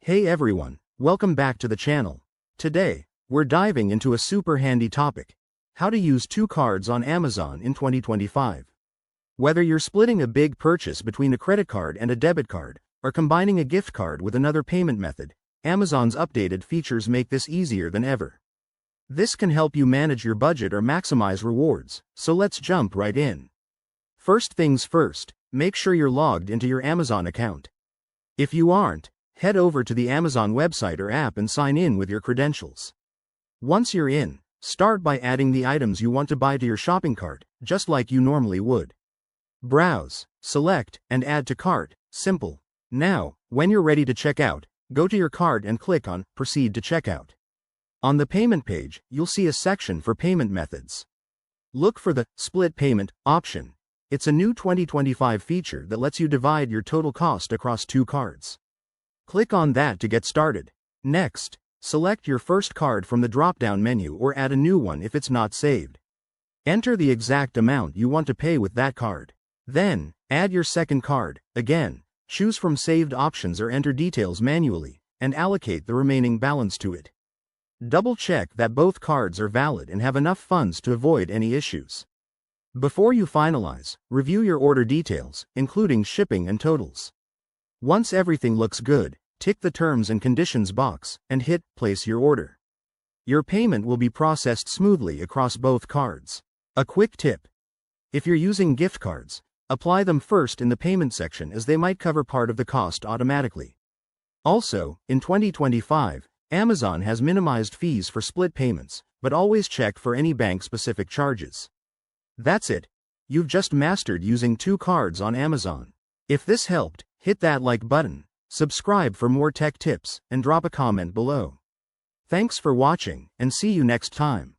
Hey everyone, welcome back to the channel. Today, we're diving into a super handy topic: how to use two cards on Amazon in 2025. Whether you're splitting a big purchase between a credit card and a debit card, or combining a gift card with another payment method, Amazon's updated features make this easier than ever. This can help you manage your budget or maximize rewards, so let's jump right in. First things first, make sure you're logged into your Amazon account. If you aren't, head over to the Amazon website or app and sign in with your credentials. Once you're in, start by adding the items you want to buy to your shopping cart, just like you normally would. Browse, select, and add to cart. Simple. Now, when you're ready to check out, go to your cart and click on Proceed to Checkout. On the payment page, you'll see a section for payment methods. Look for the Split Payment option. It's a new 2025 feature that lets you divide your total cost across two cards. Click on that to get started. Next, select your first card from the drop-down menu or add a new one if it's not saved. Enter the exact amount you want to pay with that card. Then, add your second card. Again, choose from saved options or enter details manually, and allocate the remaining balance to it. Double-check that both cards are valid and have enough funds to avoid any issues. Before you finalize, review your order details, including shipping and totals. Once everything looks good, tick the Terms and Conditions box and hit Place Your Order. Your payment will be processed smoothly across both cards. A quick tip: if you're using gift cards, apply them first in the payment section as they might cover part of the cost automatically. Also, in 2025, Amazon has minimized fees for split payments, but always check for any bank-specific charges. That's it. You've just mastered using two cards on Amazon. If this helped, hit that like button, subscribe for more tech tips, and drop a comment below. Thanks for watching, and see you next time.